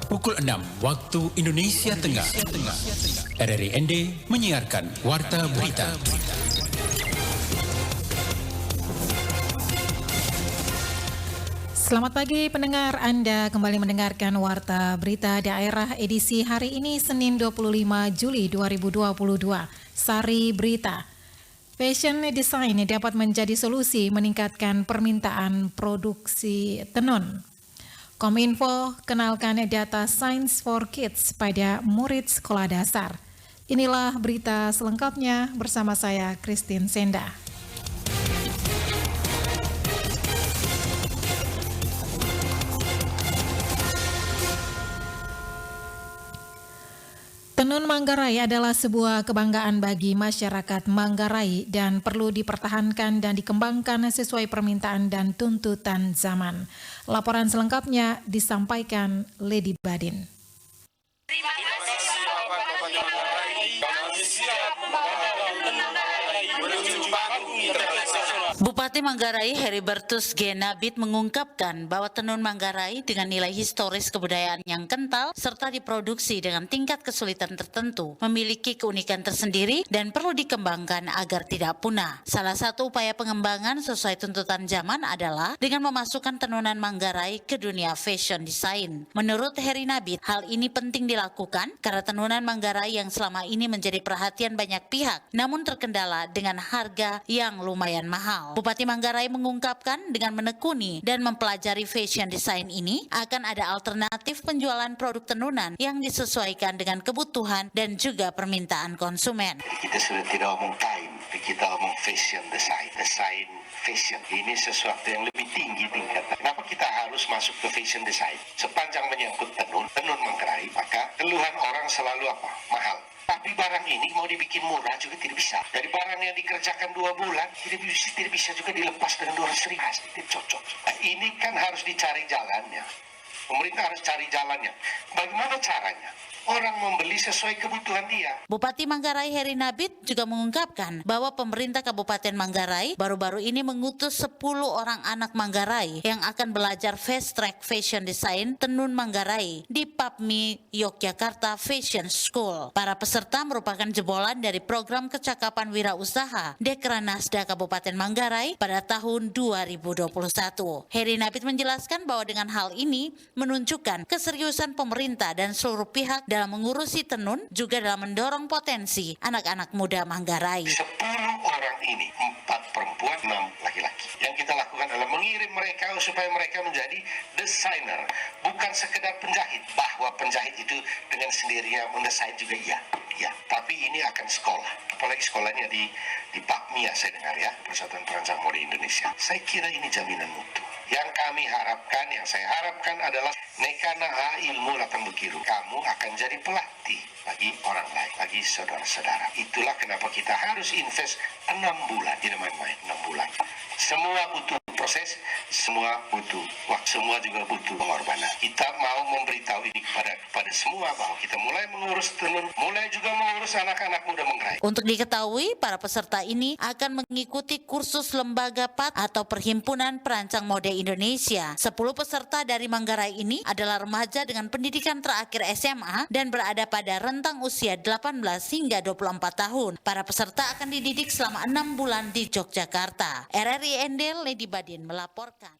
Pukul 6 waktu Indonesia Tengah. RRI ND menyiarkan Warta Berita. Selamat pagi pendengar, Anda kembali mendengarkan Warta Berita Daerah edisi hari ini Senin 25 Juli 2022. Sari Berita. Fashion design dapat menjadi solusi meningkatkan permintaan produksi tenun. Kominfo kenalkan data Science for Kids pada murid sekolah dasar. Inilah berita selengkapnya bersama saya Christine Senda. Tenun Manggarai adalah sebuah kebanggaan bagi masyarakat Manggarai dan perlu dipertahankan dan dikembangkan sesuai permintaan dan tuntutan zaman. Laporan selengkapnya disampaikan Lady Badin. Bupati Manggarai Heribertus G. Nabit mengungkapkan bahwa tenun Manggarai dengan nilai historis kebudayaan yang kental serta diproduksi dengan tingkat kesulitan tertentu memiliki keunikan tersendiri dan perlu dikembangkan agar tidak punah. Salah satu upaya pengembangan sesuai tuntutan zaman adalah dengan memasukkan tenunan Manggarai ke dunia fashion design. Menurut Heri Nabit, hal ini penting dilakukan karena tenunan Manggarai yang selama ini menjadi perhatian banyak pihak namun terkendala dengan harga yang lumayan mahal. Bupati Manggarai mengungkapkan dengan menekuni dan mempelajari fashion design ini akan ada alternatif penjualan produk tenunan yang disesuaikan dengan kebutuhan dan juga permintaan konsumen. Kita sudah tidak ngomong kain, kita ngomong fashion design fashion. Ini sesuatu yang lebih tinggi tingkatan. Kenapa kita harus masuk ke fashion design? Sepanjang menyangkut tenun Manggarai, maka keluhan orang selalu apa? Mahal. Tapi barang ini mau dibikin murah juga tidak bisa. Dari barang yang dikerjakan 2 bulan, tidak bisa juga dilepas dengan 200 ribu. Tidak cocok. Nah, ini kan harus dicari jalannya. Pemerintah harus cari jalannya. Bagaimana caranya? Orang membeli sesuai kebutuhan dia. Bupati Manggarai Heri Nabit juga mengungkapkan bahwa pemerintah Kabupaten Manggarai baru-baru ini mengutus 10 orang anak Manggarai yang akan belajar fast track fashion design tenun Manggarai di PAPMI Yogyakarta Fashion School. Para peserta merupakan jebolan dari program kecakapan wirausaha Dekranasda Kabupaten Manggarai pada tahun 2021. Heri Nabit menjelaskan bahwa dengan hal ini menunjukkan keseriusan pemerintah dan seluruh pihak dalam mengurusi tenun, juga dalam mendorong potensi anak-anak muda Manggarai. 10 orang ini, 4 perempuan, 6 laki-laki. Yang kita lakukan adalah mengirim mereka supaya mereka menjadi desainer, bukan sekedar penjahit. Bahwa penjahit itu dengan sendirinya mendesain juga ya. Tapi ini akan sekolah, apalagi sekolahnya di PAPMI ya, saya dengar ya, Persatuan Perancang Mode Indonesia. Saya kira ini jaminan mutu. Yang saya harapkan adalah nekana ilmu latang bekiru. Kamu akan jadi pelatih bagi orang lain, bagi saudara-saudara. Itulah kenapa kita harus invest 6 bulan, tidak main-main, 6 bulan. Semua butuh proses, semua butuh waktu, semua juga butuh pengorbanan. Kita mau memberitahu ini kepada semua bahwa kita mulai mengurus tenun, mulai juga mengurus anak-anak muda Manggarai. Untuk diketahui, para peserta ini akan mengikuti kursus lembaga PAT atau Perhimpunan Perancang Mode Indonesia. 10 peserta dari Manggarai ini adalah remaja dengan pendidikan terakhir SMA dan berada pada rentang usia 18 hingga 24 tahun. Para peserta akan dididik selama 6 bulan di Yogyakarta. RRI ND Lady Badin melaporkan.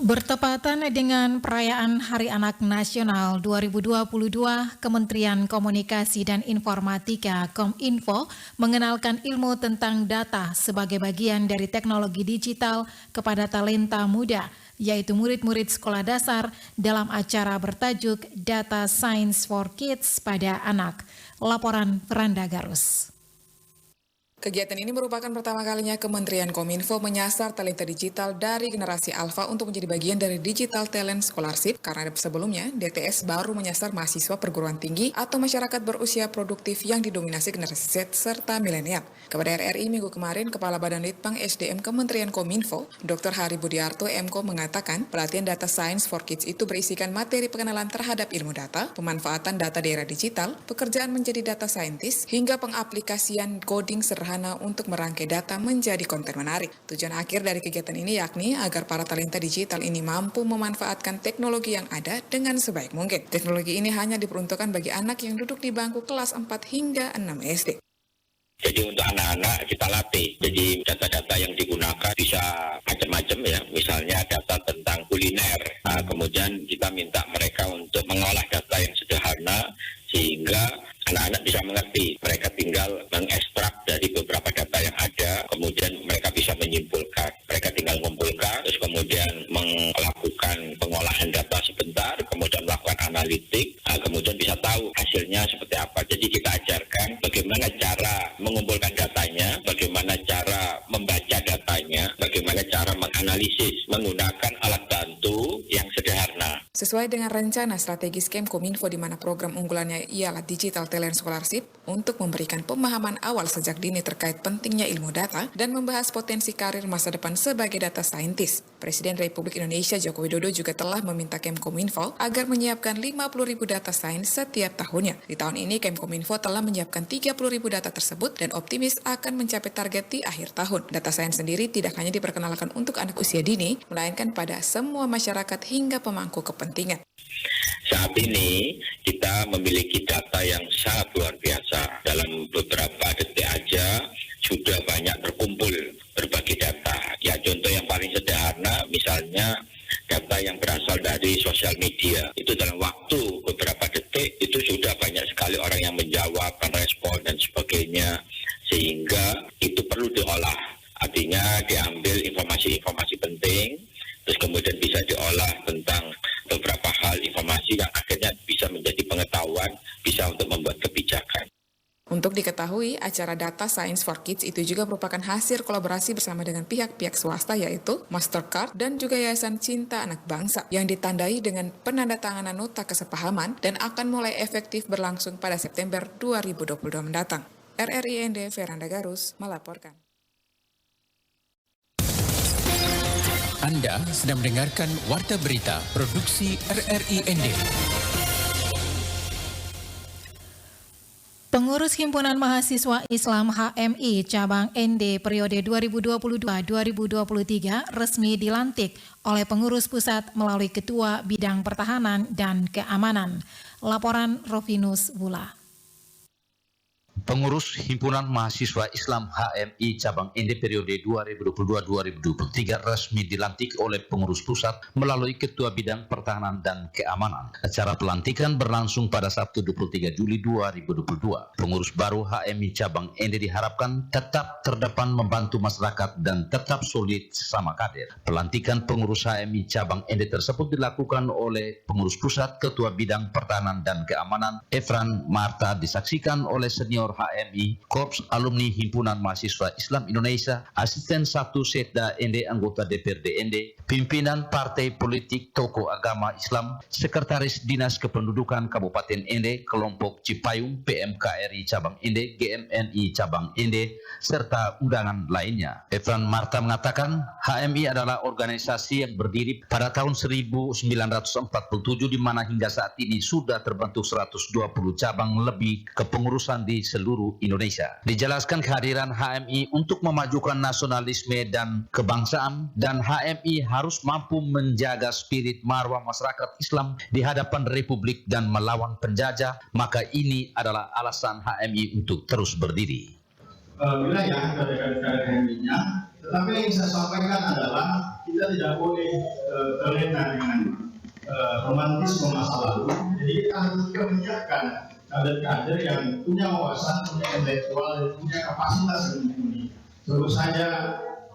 Bertepatan dengan perayaan Hari Anak Nasional 2022, Kementerian Komunikasi dan Informatika Kominfo mengenalkan ilmu tentang data sebagai bagian dari teknologi digital kepada talenta muda, yaitu murid-murid sekolah dasar dalam acara bertajuk Data Science for Kids pada anak. Laporan Feranda Garus. Kegiatan ini merupakan pertama kalinya Kementerian Kominfo menyasar talenta digital dari generasi alfa untuk menjadi bagian dari Digital Talent Scholarship, karena sebelumnya DTS baru menyasar mahasiswa perguruan tinggi atau masyarakat berusia produktif yang didominasi generasi Z serta milenial. Kepada RRI Minggu kemarin, Kepala Badan Litbang SDM Kementerian Kominfo, Dr. Hari Budiarto MKo mengatakan pelatihan Data Science for Kids itu berisikan materi pengenalan terhadap ilmu data, pemanfaatan data di era digital, pekerjaan menjadi data scientist, hingga pengaplikasian coding serta sederhana untuk merangkai data menjadi konten menarik. Tujuan akhir dari kegiatan ini yakni agar para talenta digital ini mampu memanfaatkan teknologi yang ada dengan sebaik mungkin. Teknologi ini hanya diperuntukkan bagi anak yang duduk di bangku kelas 4 hingga 6 SD. Jadi untuk anak-anak kita latih. Jadi data-data yang digunakan bisa macam-macam ya. Misalnya data tentang kuliner. Kemudian kita minta mereka untuk mengolah data yang sederhana sehingga anak-anak bisa mengerti. Mereka tinggal mengekstrak dari beberapa data yang ada. Kemudian mereka bisa menyimpulkan. Mereka tinggal mengumpulkan, terus kemudian melakukan pengolahan data sebentar, kemudian melakukan analitik, kemudian bisa tahu hasilnya seperti apa. Jadi kita ajarkan bagaimana cara mengumpulkan datanya, bagaimana cara membaca datanya, bagaimana cara menganalisis menggunakan alat bantu yang sederhana. Sesuai dengan rencana strategis Kemkominfo di mana program unggulannya ialah Digital Talent Scholarship untuk memberikan pemahaman awal sejak dini terkait pentingnya ilmu data dan membahas potensi karir masa depan sebagai data scientist. Presiden Republik Indonesia Joko Widodo juga telah meminta Kemkominfo agar menyiapkan 50.000 data science setiap tahunnya. Di tahun ini Kemkominfo telah menyiapkan 30.000 data tersebut dan optimis akan mencapai target di akhir tahun. Data science sendiri tidak hanya diperkenalkan untuk anak usia dini, melainkan pada semua masyarakat hingga pemangku kepentingan. Saat ini kita memiliki data yang sangat luar biasa. Dalam beberapa detik aja sudah banyak terkumpul berbagai data. Ya contoh yang paling sederhana misalnya data yang berasal dari sosial media. Itu dalam waktu beberapa detik itu sudah banyak sekali orang yang menjawab, merespon dan sebagainya. Sehingga itu perlu diolah. Artinya diambil informasi-informasi penting, terus kemudian bisa diolah tentang beberapa hal informasi yang akhirnya bisa menjadi pengetahuan, bisa untuk membuat kebijakan. Untuk diketahui, acara Data Science for Kids itu juga merupakan hasil kolaborasi bersama dengan pihak-pihak swasta yaitu Mastercard dan juga Yayasan Cinta Anak Bangsa yang ditandai dengan penandatanganan nota kesepahaman dan akan mulai efektif berlangsung pada September 2022 mendatang. RRI-ND Veranda Garus melaporkan. Anda sedang mendengarkan Warta Berita Produksi RRI-ND. Pengurus Himpunan Mahasiswa Islam HMI Cabang ND periode 2022-2023 resmi dilantik oleh pengurus pusat melalui Ketua Bidang Pertahanan dan Keamanan. Laporan Rovinus Wula. Pengurus Himpunan Mahasiswa Islam HMI Cabang ND periode 2022-2023 resmi dilantik oleh pengurus pusat melalui Ketua Bidang Pertahanan dan Keamanan. Acara pelantikan berlangsung pada Sabtu 23 Juli 2022. Pengurus baru HMI Cabang ND diharapkan tetap terdepan membantu masyarakat dan tetap solid sesama kader. Pelantikan pengurus HMI Cabang ND tersebut dilakukan oleh pengurus pusat Ketua Bidang Pertahanan dan Keamanan Efran Marta disaksikan oleh senior HMI, Korps Alumni Himpunan Mahasiswa Islam Indonesia, Asisten 1 Setda ND anggota DPRD ND, pimpinan partai politik, tokoh agama Islam, Sekretaris Dinas Kependudukan Kabupaten ND, kelompok Cipayung, PMKRI Cabang ND, GMNI Cabang ND, serta undangan lainnya. Efran Marta mengatakan, HMI adalah organisasi yang berdiri pada tahun 1947 di mana hingga saat ini sudah terbentuk 120 cabang lebih kepengurusan di seluruh Indonesia. Dijelaskan kehadiran HMI untuk memajukan nasionalisme dan kebangsaan, dan HMI harus mampu menjaga spirit marwah masyarakat Islam di hadapan Republik dan melawan penjajah, maka ini adalah alasan HMI untuk terus berdiri. Wilayah dari kader-kader HMI-nya, tetapi yang saya sampaikan adalah kita tidak boleh terlena dengan romantisme masa lalu. Jadi kita harus menyiapkan kader-kader yang punya wawasan, punya intelektual, dan punya kapasitas yang mumpuni. Tentu saja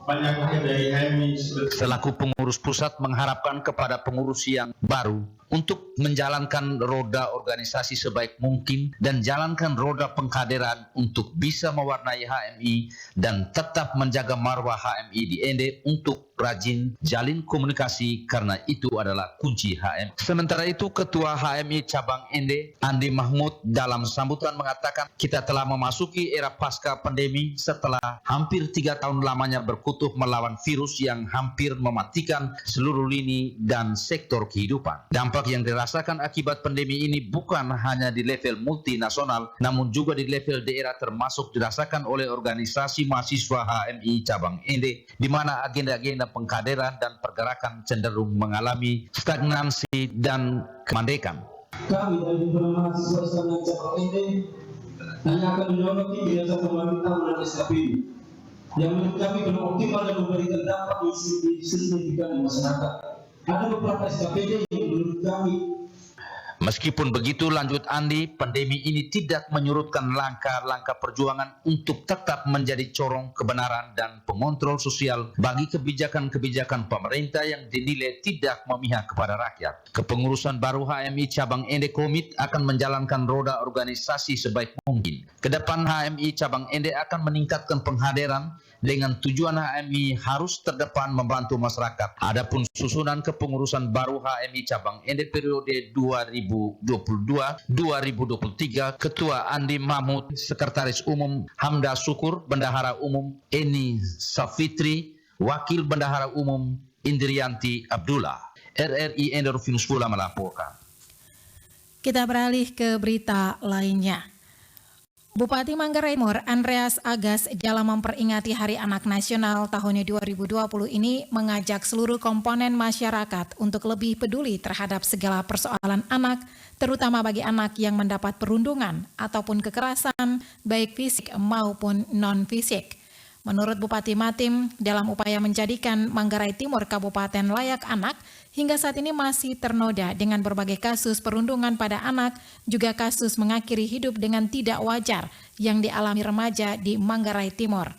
banyak lahir dari HMI. Selaku pengurus pusat mengharapkan kepada pengurus yang baru untuk menjalankan roda organisasi sebaik mungkin dan jalankan roda pengkaderan untuk bisa mewarnai HMI dan tetap menjaga marwah HMI di ND untuk rajin jalin komunikasi karena itu adalah kunci HMI. Sementara itu Ketua HMI Cabang ND Andi Mahmud dalam sambutan mengatakan kita telah memasuki era pasca pandemi setelah hampir 3 tahun lamanya berkutup melawan virus yang hampir mematikan seluruh lini dan sektor kehidupan. Dampak Dampak yang dirasakan akibat pandemi ini bukan hanya di level multinasional, namun juga di level daerah, termasuk dirasakan oleh organisasi mahasiswa HMI Cabang Ende, di mana agenda-agenda pengkaderan dan pergerakan cenderung mengalami stagnansi dan kemandekan. Kami dari himpunan mahasiswa Islam yang Cabang Ende hanya akan menyoroti kinerja pemerintah melalui SKPD yang menurut kami belum optimal dan memberikan dampak yang signifikan di masyarakat. Ada beberapa SKPD yang menurut kami. Meskipun begitu, lanjut Andi, pandemi ini tidak menyurutkan langkah-langkah perjuangan untuk tetap menjadi corong kebenaran dan pengontrol sosial bagi kebijakan-kebijakan pemerintah yang dinilai tidak memihak kepada rakyat. Kepengurusan baru HMI Cabang Ende komit akan menjalankan roda organisasi sebaik mungkin. Kedepan HMI Cabang Ende akan meningkatkan penghadiran dengan tujuan HMI harus terdepan membantu masyarakat. Adapun susunan kepengurusan baru HMI Cabang Ende periode 2022-2023, Ketua Andi Mahmud, Sekretaris Umum Hamda Syukur, Bendahara Umum Eni Safitri, Wakil Bendahara Umum Indrianti Abdullah. RRI Endorfinus Pula melaporkan. Kita beralih ke berita lainnya. Bupati Manggarai Timur Andreas Agas dalam memperingati Hari Anak Nasional tahun 2020 ini mengajak seluruh komponen masyarakat untuk lebih peduli terhadap segala persoalan anak, terutama bagi anak yang mendapat perundungan ataupun kekerasan baik fisik maupun non-fisik. Menurut Bupati Matim, dalam upaya menjadikan Manggarai Timur Kabupaten layak anak, hingga saat ini masih ternoda dengan berbagai kasus perundungan pada anak, juga kasus mengakhiri hidup dengan tidak wajar yang dialami remaja di Manggarai Timur.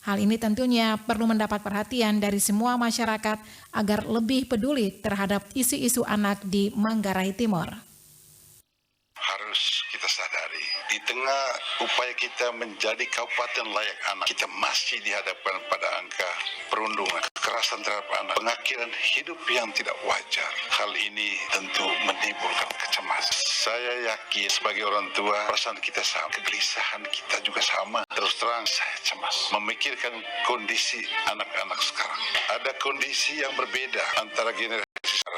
Hal ini tentunya perlu mendapat perhatian dari semua masyarakat agar lebih peduli terhadap isu-isu anak di Manggarai Timur. Harus kita sadari, di tengah upaya kita menjadi kabupaten layak anak, kita masih dihadapkan pada angka perundungan, kekerasan terhadap anak, pengakhiran hidup yang tidak wajar. Hal ini tentu menimbulkan kecemasan. Saya yakin sebagai orang tua, perasaan kita sama, kegelisahan kita juga sama. Terus terang saya cemas memikirkan kondisi anak-anak sekarang. Ada kondisi yang berbeda antara generasi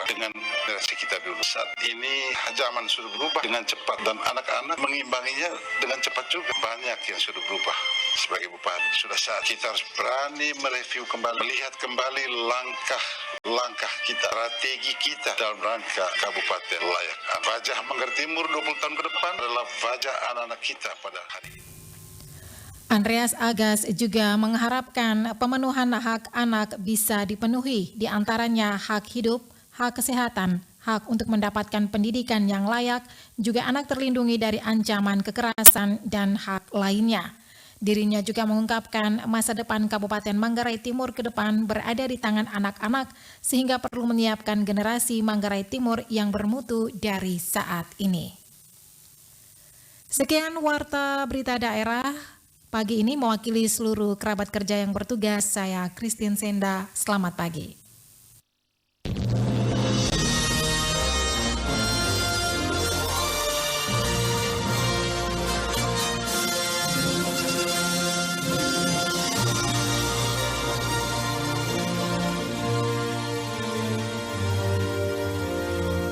dengan generasi kita dulu. Saat ini zaman sudah berubah dengan cepat dan anak-anak mengimbanginya dengan cepat juga. Banyak yang sudah berubah. Sebagai bupati, sudah saat kita harus berani mereview kembali, melihat kembali langkah kita, strategi kita dalam rangka kabupaten layak anak. Wajah Manggarai Timur 20 tahun ke depan adalah wajah anak-anak kita pada hari ini. Andreas Agas juga mengharapkan pemenuhan hak anak bisa dipenuhi, diantaranya hak hidup, hak kesehatan, hak untuk mendapatkan pendidikan yang layak, juga anak terlindungi dari ancaman kekerasan dan hak lainnya. Dirinya juga mengungkapkan masa depan Kabupaten Manggarai Timur ke depan berada di tangan anak-anak, sehingga perlu menyiapkan generasi Manggarai Timur yang bermutu dari saat ini. Sekian Warta Berita Daerah. Pagi ini mewakili seluruh kerabat kerja yang bertugas, saya Christine Senda. Selamat pagi.